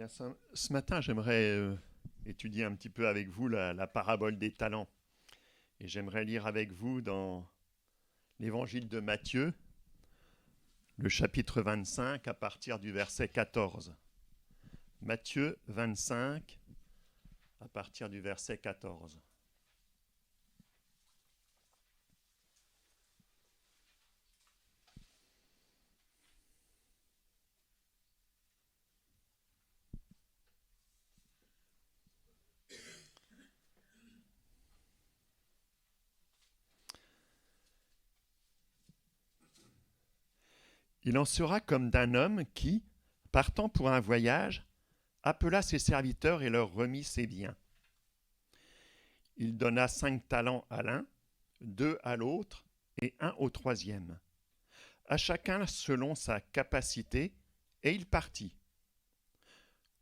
Bien, ce matin, j'aimerais étudier un petit peu avec vous la parabole des talents. Et j'aimerais lire avec vous dans l'évangile de Matthieu, le chapitre 25, à partir du verset 14. Matthieu 25, à partir du verset 14. Il en sera comme d'un homme qui, partant pour un voyage, appela ses serviteurs et leur remit ses biens. Il donna 5 talents à l'un, 2 à l'autre et 1 au troisième, à chacun selon sa capacité, et il partit.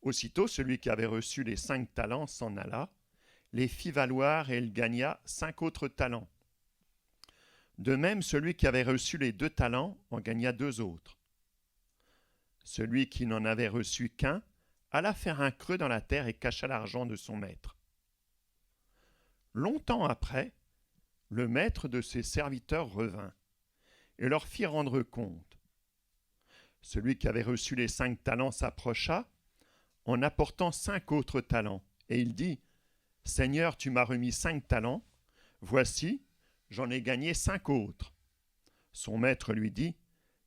Aussitôt, celui qui avait reçu les 5 talents s'en alla, les fit valoir et il gagna 5 autres talents. De même, celui qui avait reçu les 2 talents en gagna 2 autres. Celui qui n'en avait reçu qu'un alla faire un creux dans la terre et cacha l'argent de son maître. Longtemps après, le maître de ses serviteurs revint et leur fit rendre compte. Celui qui avait reçu les 5 talents s'approcha en apportant 5 autres talents, et il dit : Seigneur, tu m'as remis 5 talents, voici, j'en ai gagné 5 autres. Son maître lui dit :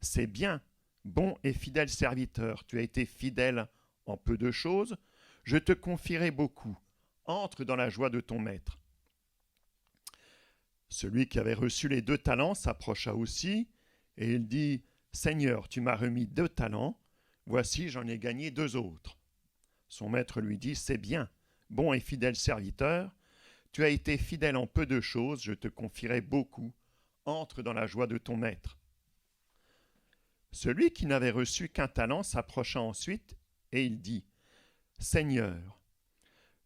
C'est bien, bon et fidèle serviteur, tu as été fidèle en peu de choses, je te confierai beaucoup. Entre dans la joie de ton maître. Celui qui avait reçu les 2 talents s'approcha aussi, et il dit : Seigneur, tu m'as remis 2 talents, voici, j'en ai gagné 2 autres. Son maître lui dit : C'est bien, bon et fidèle serviteur, tu as été fidèle en peu de choses, je te confierai beaucoup. Entre dans la joie de ton maître. Celui qui n'avait reçu qu'un talent s'approcha ensuite, et il dit : Seigneur,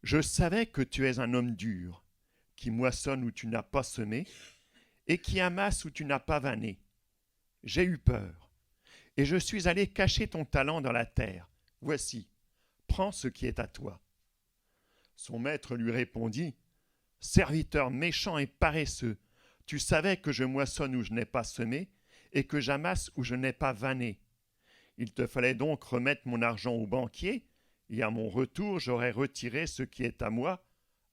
je savais que tu es un homme dur, qui moissonne où tu n'as pas semé, et qui amasse où tu n'as pas vanné. J'ai eu peur, et je suis allé cacher ton talent dans la terre. Voici, prends ce qui est à toi. Son maître lui répondit : Serviteur méchant et paresseux, tu savais que je moissonne où je n'ai pas semé, et que j'amasse où je n'ai pas vanné. Il te fallait donc remettre mon argent au banquier, et à mon retour j'aurais retiré ce qui est à moi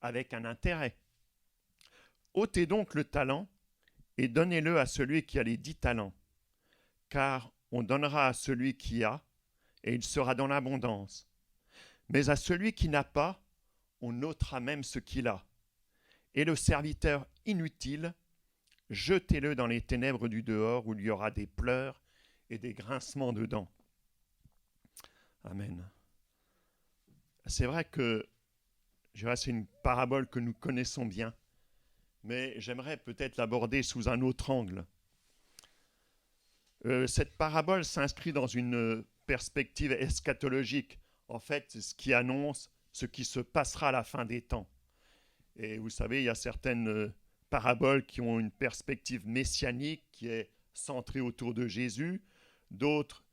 avec un intérêt. Ôtez donc le talent, et donnez-le à celui qui a les 10 talents, car on donnera à celui qui a, et il sera dans l'abondance. Mais à celui qui n'a pas, on ôtera même ce qu'il a. Et le serviteur inutile, jetez-le dans les ténèbres du dehors, où il y aura des pleurs et des grincements de dents. Amen. C'est vrai que c'est une parabole que nous connaissons bien, mais j'aimerais peut-être l'aborder sous un autre angle. Cette parabole s'inscrit dans une perspective eschatologique, en fait, ce qui annonce ce qui se passera à la fin des temps. Et vous savez, il y a certaines paraboles qui ont une perspective messianique qui est centrée autour de Jésus, d'autres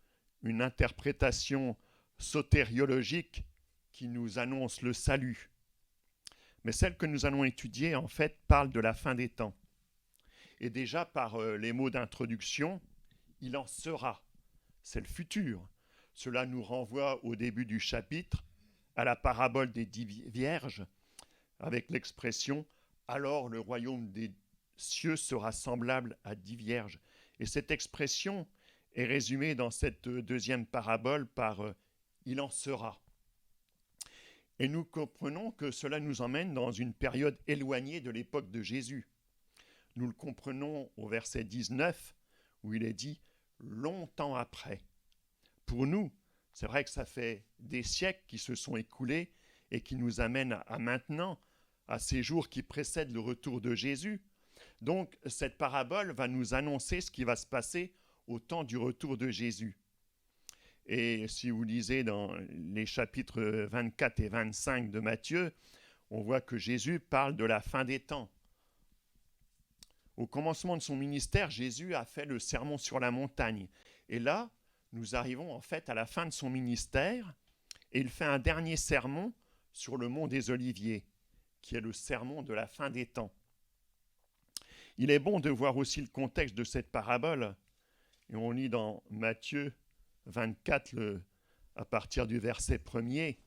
une interprétation sotériologique qui nous annonce le salut. Mais celle que nous allons étudier, en fait, parle de la fin des temps. Et déjà, par les mots d'introduction, il en sera. C'est le futur. Cela nous renvoie au début du chapitre à la parabole des 10 vierges, avec l'expression « Alors le royaume des cieux sera semblable à 10 vierges ». Et cette expression est résumée dans cette deuxième parabole par « Il en sera ». Et nous comprenons que cela nous emmène dans une période éloignée de l'époque de Jésus. Nous le comprenons au verset 19, où il est dit « longtemps après ». Pour nous, c'est vrai que ça fait des siècles qui se sont écoulés et qui nous amènent à maintenant, à ces jours qui précèdent le retour de Jésus. Donc, cette parabole va nous annoncer ce qui va se passer au temps du retour de Jésus. Et si vous lisez dans les chapitres 24 et 25 de Matthieu, on voit que Jésus parle de la fin des temps. Au commencement de son ministère, Jésus a fait le sermon sur la montagne. Et là, nous arrivons en fait à la fin de son ministère et il fait un dernier sermon sur le mont des Oliviers, qui est le sermon de la fin des temps. Il est bon de voir aussi le contexte de cette parabole, et on lit dans Matthieu 24, à partir du verset 1er,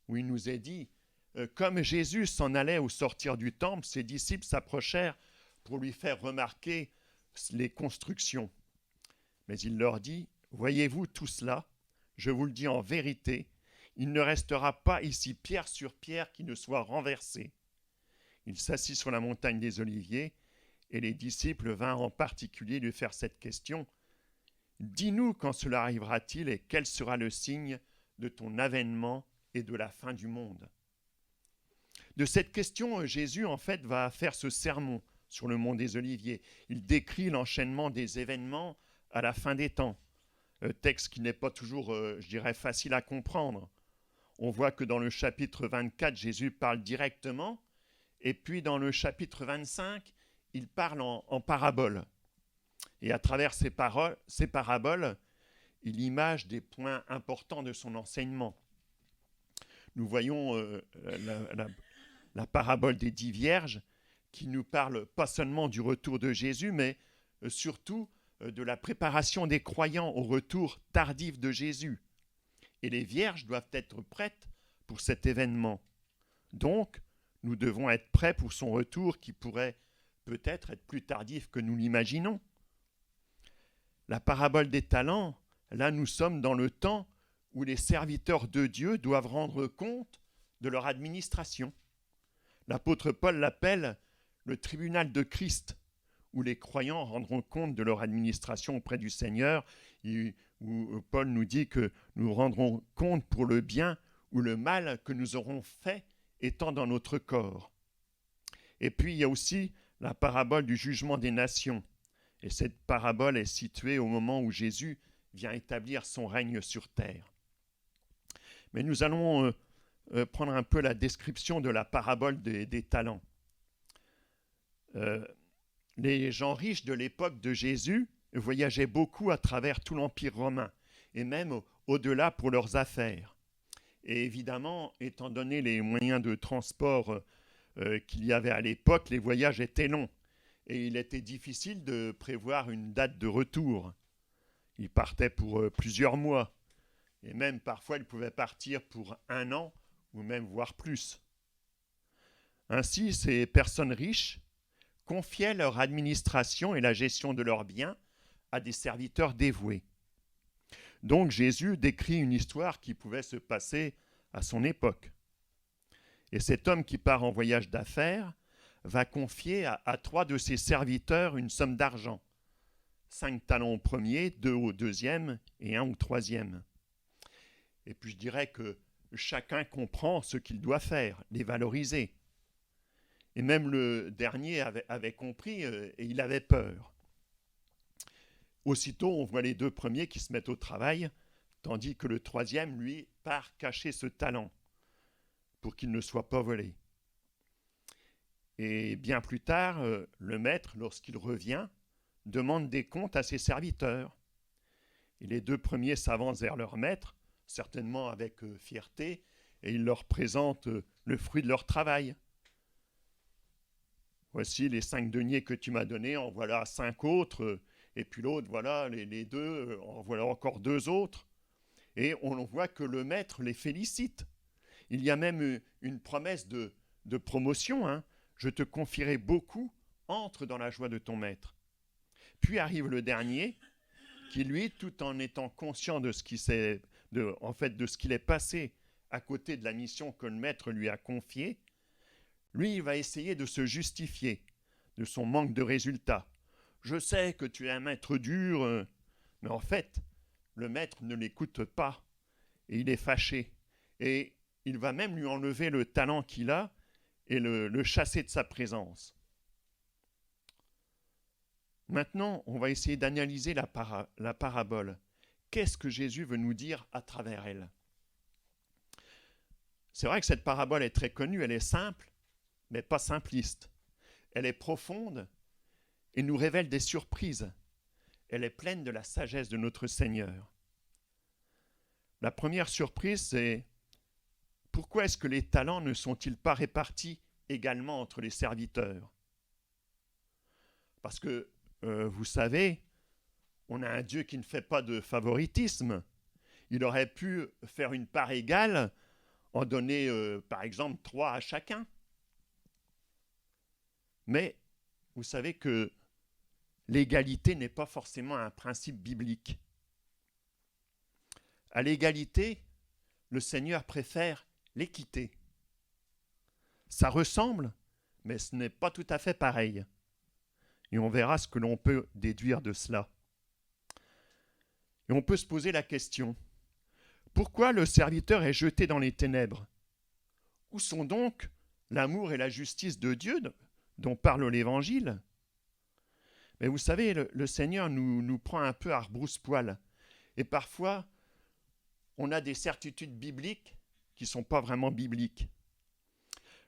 où il nous est dit « Comme Jésus s'en allait au sortir du temple, ses disciples s'approchèrent pour lui faire remarquer les constructions. Mais il leur dit « Voyez-vous tout cela ? Je vous le dis en vérité, il ne restera pas ici pierre sur pierre qui ne soit renversée. » Il s'assit sur la montagne des Oliviers, et les disciples vinrent en particulier lui faire cette question. « Dis-nous quand cela arrivera-t-il et quel sera le signe de ton avènement et de la fin du monde ?» De cette question, Jésus, en fait, va faire ce sermon sur le mont des Oliviers. Il décrit l'enchaînement des événements à la fin des temps. Texte qui n'est pas toujours, je dirais, facile à comprendre. On voit que dans le chapitre 24, Jésus parle directement, et puis dans le chapitre 25, il parle en paraboles. Et à travers ces paraboles, il image des points importants de son enseignement. Nous voyons la parabole des 10 vierges, qui nous parle pas seulement du retour de Jésus, mais surtout de la préparation des croyants au retour tardif de Jésus. Et les vierges doivent être prêtes pour cet événement. Donc, nous devons être prêts pour son retour qui pourrait peut-être être plus tardif que nous l'imaginons. La parabole des talents, là nous sommes dans le temps où les serviteurs de Dieu doivent rendre compte de leur administration. L'apôtre Paul l'appelle le tribunal de Christ, où les croyants rendront compte de leur administration auprès du Seigneur, où Paul nous dit que nous rendrons compte pour le bien ou le mal que nous aurons fait étant dans notre corps. Et puis il y a aussi la parabole du jugement des nations. Et cette parabole est située au moment où Jésus vient établir son règne sur terre. Mais nous allons prendre un peu la description de la parabole des talents. Les gens riches de l'époque de Jésus voyageaient beaucoup à travers tout l'Empire romain, et même au-delà pour leurs affaires. Et évidemment, étant donné les moyens de transport qu'il y avait à l'époque, les voyages étaient longs, et il était difficile de prévoir une date de retour. Ils partaient pour plusieurs mois, et même parfois ils pouvaient partir pour 1 an, ou même voire plus. Ainsi, ces personnes riches confiaient leur administration et la gestion de leurs biens à des serviteurs dévoués. Donc Jésus décrit une histoire qui pouvait se passer à son époque. Et cet homme qui part en voyage d'affaires va confier à 3 de ses serviteurs une somme d'argent. 5 talents au premier, 2 au deuxième et 1 au troisième. Et puis je dirais que chacun comprend ce qu'il doit faire, les valoriser. Et même le dernier avait compris et il avait peur. Aussitôt, on voit les 2 premiers qui se mettent au travail, tandis que le troisième, lui, part cacher ce talent pour qu'il ne soit pas volé. Et bien plus tard, le maître, lorsqu'il revient, demande des comptes à ses serviteurs. Et les 2 premiers s'avancent vers leur maître, certainement avec fierté, et ils leur présentent le fruit de leur travail. Voici les 5 deniers que tu m'as donnés, en voilà 5 autres, et puis l'autre, voilà les 2, en voilà encore 2 autres. Et on voit que le maître les félicite. Il y a même une promesse de promotion, hein. Je te confierai beaucoup, entre dans la joie de ton maître. Puis arrive le dernier, qui lui, tout en étant conscient de ce qui de ce qu'il est passé à côté de la mission que le maître lui a confiée, lui, il va essayer de se justifier de son manque de résultats. Je sais que tu es un maître dur, mais en fait, le maître ne l'écoute pas et il est fâché. Et il va même lui enlever le talent qu'il a et le chasser de sa présence. Maintenant, on va essayer d'analyser la parabole. Qu'est-ce que Jésus veut nous dire à travers elle ? C'est vrai que cette parabole est très connue, elle est simple, mais pas simpliste. Elle est profonde et nous révèle des surprises. Elle est pleine de la sagesse de notre Seigneur. La première surprise, c'est pourquoi est-ce que les talents ne sont-ils pas répartis également entre les serviteurs? Parce que, vous savez, on a un Dieu qui ne fait pas de favoritisme. Il aurait pu faire une part égale, en donner, par exemple, 3 à chacun. Mais vous savez que l'égalité n'est pas forcément un principe biblique. À l'égalité, le Seigneur préfère l'équité. Ça ressemble, mais ce n'est pas tout à fait pareil. Et on verra ce que l'on peut déduire de cela. Et on peut se poser la question, pourquoi le serviteur est jeté dans les ténèbres? Où sont donc l'amour et la justice de Dieu dont parle l'Évangile? Mais vous savez, le Seigneur nous prend un peu à rebrousse-poil. Et parfois, on a des certitudes bibliques qui ne sont pas vraiment bibliques.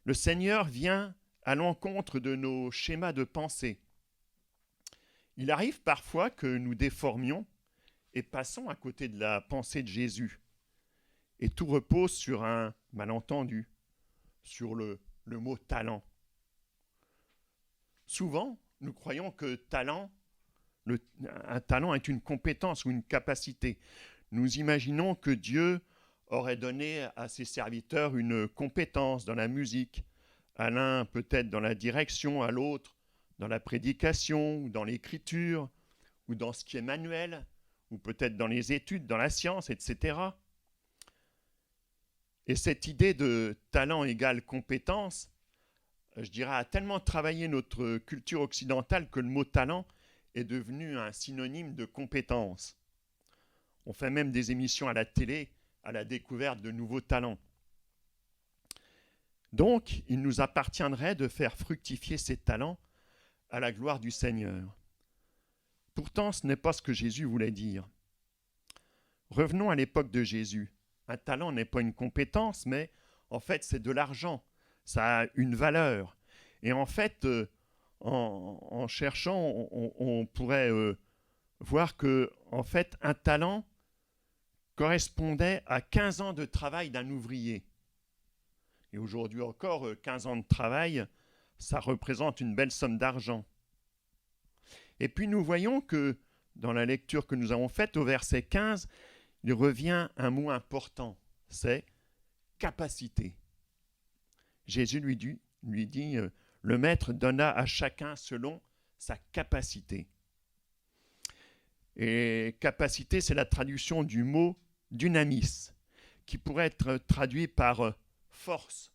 Le Seigneur vient à l'encontre de nos schémas de pensée. Il arrive parfois que nous déformions et passons à côté de la pensée de Jésus. Et tout repose sur un malentendu, sur le mot talent. Souvent, nous croyons que un talent est une compétence ou une capacité. Nous imaginons que Dieu aurait donné à ses serviteurs une compétence dans la musique, à l'un peut-être dans la direction, à l'autre dans la prédication, ou dans l'écriture, ou dans ce qui est manuel, ou peut-être dans les études, dans la science, etc. Et cette idée de talent égale compétence, je dirais, a tellement travaillé notre culture occidentale que le mot talent est devenu un synonyme de compétence. On fait même des émissions à la télé à la découverte de nouveaux talents. Donc, il nous appartiendrait de faire fructifier ces talents à la gloire du Seigneur. Pourtant, ce n'est pas ce que Jésus voulait dire. Revenons à l'époque de Jésus. Un talent n'est pas une compétence, mais en fait, c'est de l'argent. Ça a une valeur. Et en fait, en cherchant, on pourrait voir que, en fait, un talent correspondait à 15 ans de travail d'un ouvrier. Et aujourd'hui encore, 15 ans de travail, ça représente une belle somme d'argent. Et puis nous voyons que dans la lecture que nous avons faite, au verset 15, il revient un mot important, c'est capacité. Jésus lui dit le maître donna à chacun selon sa capacité. Et capacité, c'est la traduction du mot dynamis, qui pourrait être traduit par force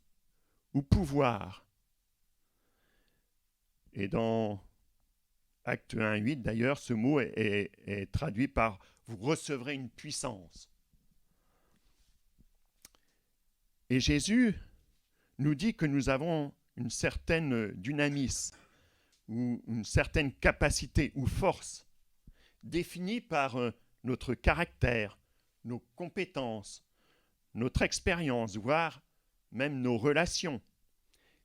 ou pouvoir. Et dans Acte 1:8, d'ailleurs, ce mot est traduit par « vous recevrez une puissance ». Et Jésus nous dit que nous avons une certaine dynamis, ou une certaine capacité ou force, définie par notre caractère, nos compétences, notre expérience, voire même nos relations.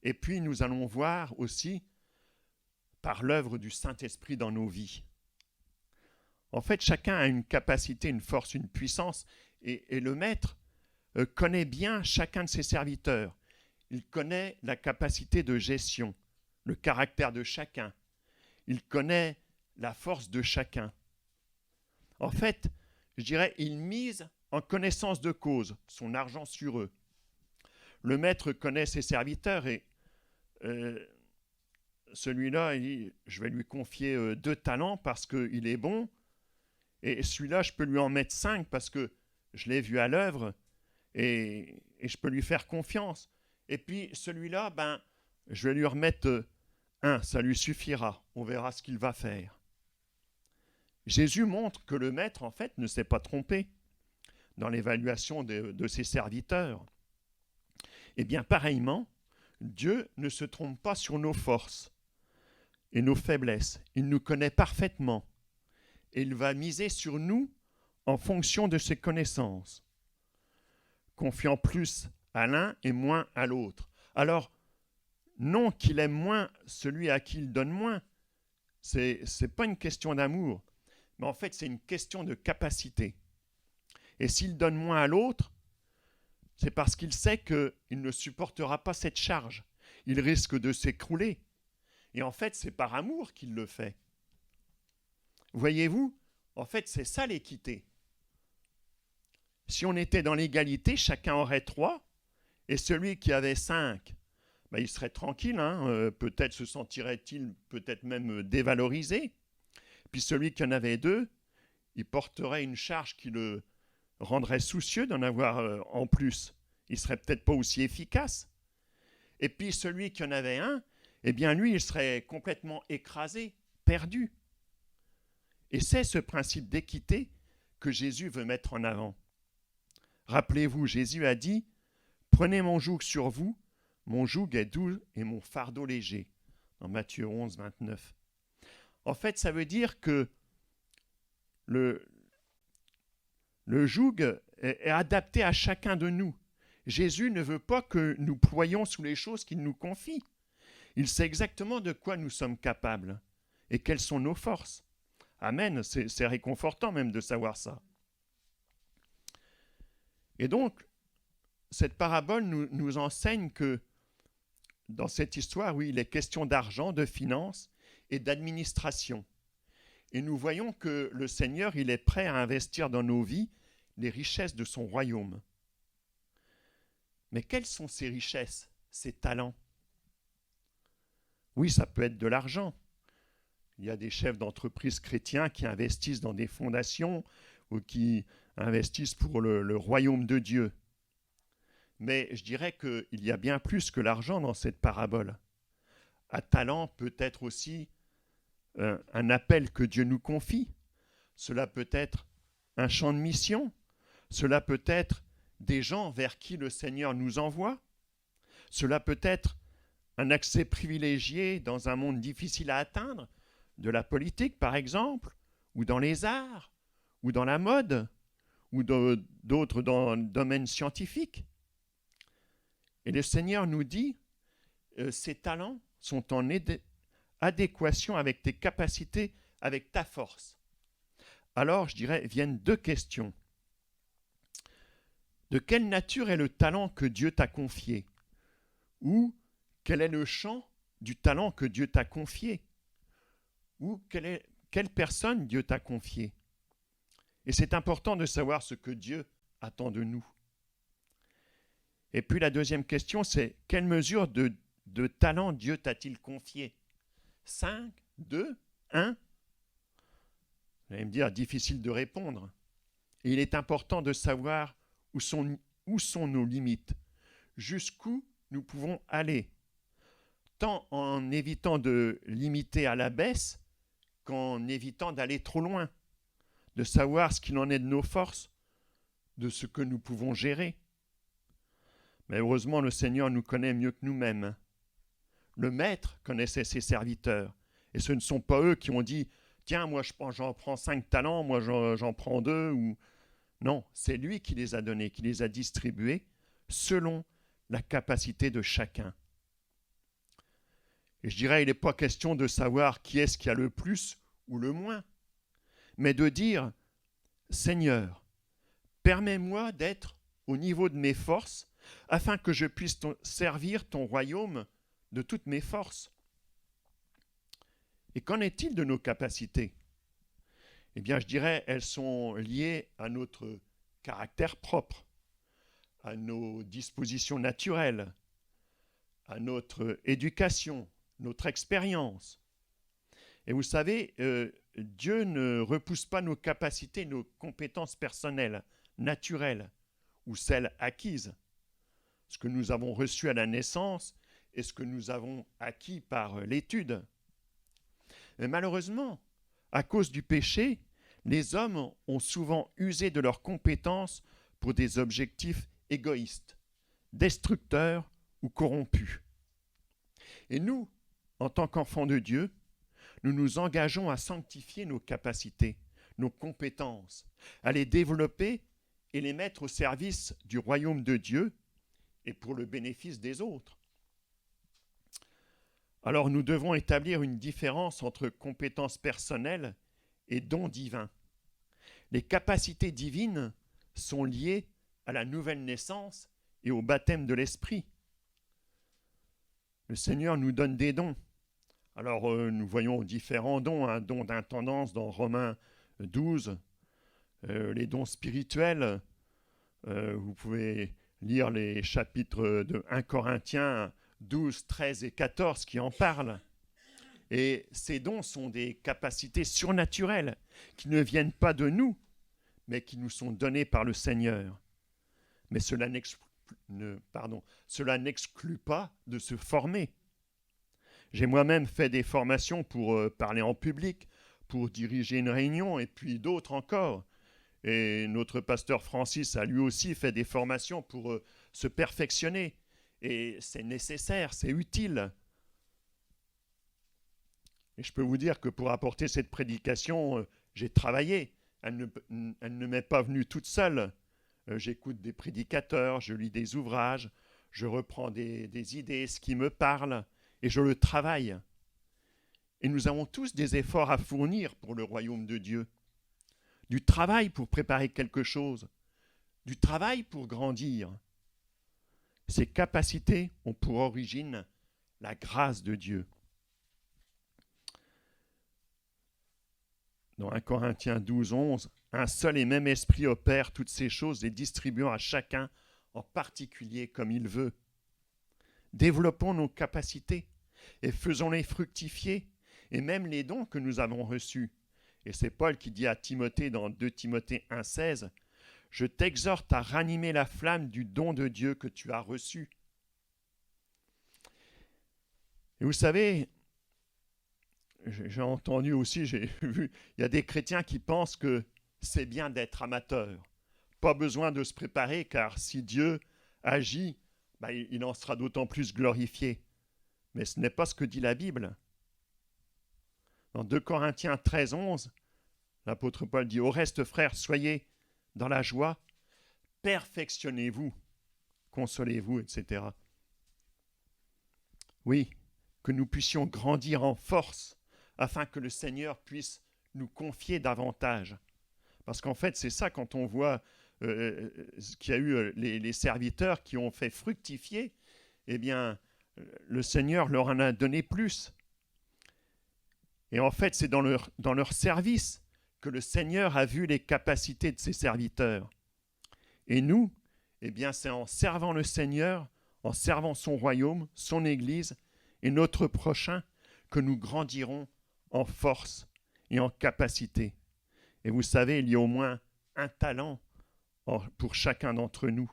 Et puis nous allons voir aussi par l'œuvre du Saint-Esprit dans nos vies. En fait, chacun a une capacité, une force, une puissance, et le Maître connaît bien chacun de ses serviteurs. Il connaît la capacité de gestion, le caractère de chacun. Il connaît la force de chacun. En fait, je dirais, il mise en connaissance de cause son argent sur eux. Le Maître connaît ses serviteurs et celui-là, il dit, je vais lui confier 2 talents parce qu'il est bon, et celui-là, je peux lui en mettre 5 parce que je l'ai vu à l'œuvre et je peux lui faire confiance. Et puis celui-là, je vais lui remettre 1, ça lui suffira, on verra ce qu'il va faire. Jésus montre que le Maître, en fait, ne s'est pas trompé dans l'évaluation de ses serviteurs. Eh bien, pareillement, Dieu ne se trompe pas sur nos forces et nos faiblesses. Il nous connaît parfaitement et il va miser sur nous en fonction de ses connaissances, confiant plus à l'un et moins à l'autre. Alors, non qu'il aime moins celui à qui il donne moins, c'est pas une question d'amour, mais en fait c'est une question de capacité. Et s'il donne moins à l'autre, C'est parce qu'il sait qu'il ne supportera pas cette charge. Il risque de s'écrouler. Et en fait, c'est par amour qu'il le fait. Voyez-vous, en fait, c'est ça l'équité. Si on était dans l'égalité, chacun aurait 3, et celui qui avait 5, il serait tranquille, peut-être se sentirait-il peut-être même dévalorisé. Puis celui qui en avait 2, il porterait une charge qui le rendrait soucieux d'en avoir en plus. Il serait peut-être pas aussi efficace. Et puis celui qui en avait 1, eh bien lui, il serait complètement écrasé, perdu. Et c'est ce principe d'équité que Jésus veut mettre en avant. Rappelez-vous, Jésus a dit « Prenez mon joug sur vous, mon joug est doux et mon fardeau léger » dans Matthieu 11, 29. En fait, ça veut dire que le joug est adapté à chacun de nous. Jésus ne veut pas que nous ployions sous les choses qu'il nous confie. Il sait exactement de quoi nous sommes capables et quelles sont nos forces. Amen, c'est réconfortant même de savoir ça. Et donc, cette parabole nous enseigne que dans cette histoire, oui, il est question d'argent, de finances et d'administration. Et nous voyons que le Seigneur, il est prêt à investir dans nos vies les richesses de son royaume. Mais quelles sont ces richesses, ces talents? Oui, ça peut être de l'argent. Il y a des chefs d'entreprise chrétiens qui investissent dans des fondations ou qui investissent pour le royaume de Dieu. Mais je dirais qu'il y a bien plus que l'argent dans cette parabole. Un talent peut être aussi un appel que Dieu nous confie. Cela peut être un champ de mission. Cela peut être des gens vers qui le Seigneur nous envoie. Cela peut être un accès privilégié dans un monde difficile à atteindre, de la politique par exemple, ou dans les arts, ou dans la mode, ou d'autres dans le domaine scientifique. Et le Seigneur nous dit, ces talents sont en adéquation avec tes capacités, avec ta force. Alors, je dirais, viennent 2 questions. De quelle nature est le talent que Dieu t'a confié? Ou quel est le champ du talent que Dieu t'a confié? Ou quelle personne Dieu t'a confié? Et c'est important de savoir ce que Dieu attend de nous. Et puis la deuxième question, c'est quelle mesure de talent Dieu t'a-t-il confié? 5, 2, 1? Vous allez me dire, difficile de répondre. Et il est important de savoir où sont nos limites, jusqu'où nous pouvons aller, tant en évitant de limiter à la baisse qu'en évitant d'aller trop loin, de savoir ce qu'il en est de nos forces, de ce que nous pouvons gérer. Mais heureusement, le Seigneur nous connaît mieux que nous-mêmes. Le Maître connaissait ses serviteurs, et ce ne sont pas eux qui ont dit « Tiens, moi j'en prends 5 talents, moi j'en prends 2 » ou... Non, c'est lui qui les a donnés, qui les a distribués selon la capacité de chacun. Et je dirais, il n'est pas question de savoir qui est-ce qui a le plus ou le moins, mais de dire, Seigneur, permets-moi d'être au niveau de mes forces, afin que je puisse servir ton royaume de toutes mes forces. Et qu'en est-il de nos capacités? Eh bien, je dirais, elles sont liées à notre caractère propre, à nos dispositions naturelles, à notre éducation, notre expérience. Et vous savez, Dieu ne repousse pas nos capacités, nos compétences personnelles, naturelles, ou celles acquises. Ce que nous avons reçu à la naissance et ce que nous avons acquis par l'étude. Mais malheureusement, à cause du péché, les hommes ont souvent usé de leurs compétences pour des objectifs égoïstes, destructeurs ou corrompus. Et nous, en tant qu'enfants de Dieu, nous nous engageons à sanctifier nos capacités, nos compétences, à les développer et les mettre au service du royaume de Dieu et pour le bénéfice des autres. Alors nous devons établir une différence entre compétences personnelles et dons divins. Les capacités divines sont liées à la nouvelle naissance et au baptême de l'Esprit. Le Seigneur nous donne des dons. Alors, nous voyons différents dons, un don d'intendance dans Romains 12, les dons spirituels. Vous pouvez lire les chapitres de 1 Corinthiens 12, 13 et 14 qui en parlent. Et ces dons sont des capacités surnaturelles qui ne viennent pas de nous, mais qui nous sont données par le Seigneur. Mais cela n'exclut pas de se former. J'ai moi-même fait des formations pour parler en public, pour diriger une réunion, et puis d'autres encore. Et notre pasteur Francis a lui aussi fait des formations pour se perfectionner. Et c'est nécessaire, c'est utile. Et je peux vous dire que pour apporter cette prédication, j'ai travaillé. Elle ne m'est pas venue toute seule. J'écoute des prédicateurs, je lis des ouvrages, je reprends des idées, ce qui me parle, et je le travaille. Et nous avons tous des efforts à fournir pour le royaume de Dieu. Du travail pour préparer quelque chose, du travail pour grandir. Ces capacités ont pour origine la grâce de Dieu. Dans 1 Corinthiens 12, 11, un seul et même esprit opère toutes ces choses, les distribuant à chacun en particulier comme il veut. Développons nos capacités et faisons-les fructifier, et même les dons que nous avons reçus. Et c'est Paul qui dit à Timothée dans 2 Timothée 1, 16, « Je t'exhorte à ranimer la flamme du don de Dieu que tu as reçu. » Et vous savez, j'ai entendu aussi, j'ai vu, il y a des chrétiens qui pensent que c'est bien d'être amateur. Pas besoin de se préparer, car si Dieu agit, il en sera d'autant plus glorifié. Mais ce n'est pas ce que dit la Bible. Dans 2 Corinthiens 13, 11, l'apôtre Paul dit « Au reste, frères, soyez dans la joie, perfectionnez-vous, consolez-vous, etc. » Oui, que nous puissions grandir en force afin que le Seigneur puisse nous confier davantage. Parce qu'en fait, c'est ça quand on voit qu'il y a eu les serviteurs qui ont fait fructifier, eh bien, le Seigneur leur en a donné plus. Et en fait, c'est dans leur service que le Seigneur a vu les capacités de ses serviteurs. Et nous, eh bien, c'est en servant le Seigneur, en servant son royaume, son Église et notre prochain, que nous grandirons en force et en capacité. Et vous savez, il y a au moins un talent pour chacun d'entre nous.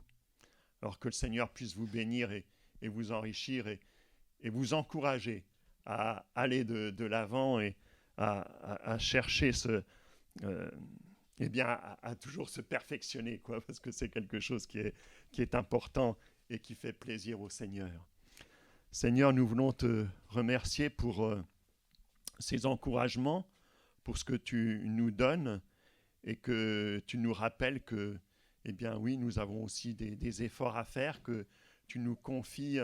Alors que le Seigneur puisse vous bénir et vous enrichir et vous encourager à aller de l'avant et à chercher à toujours se perfectionner, quoi, parce que c'est quelque chose qui est important et qui fait plaisir au Seigneur. Seigneur, nous voulons te remercier pour ces encouragements, pour ce que tu nous donnes et que tu nous rappelles que, eh bien oui, nous avons aussi des efforts à faire, que tu nous confies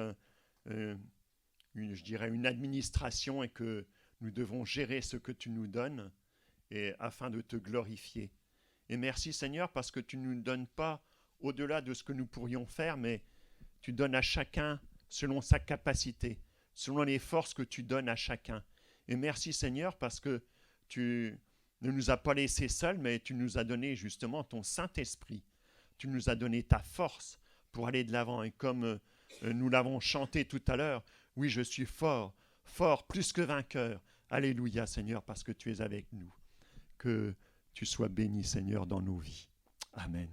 une administration et que nous devons gérer ce que tu nous donnes et afin de te glorifier. Et merci Seigneur parce que tu ne nous donnes pas au-delà de ce que nous pourrions faire, mais tu donnes à chacun selon sa capacité, selon les forces que tu donnes à chacun. Et merci Seigneur parce que tu ne nous as pas laissés seuls, mais tu nous as donné justement ton Saint-Esprit. Tu nous as donné ta force pour aller de l'avant. Et comme nous l'avons chanté tout à l'heure, oui, je suis fort, fort, plus que vainqueur. Alléluia Seigneur, parce que tu es avec nous. Que tu sois béni Seigneur dans nos vies. Amen.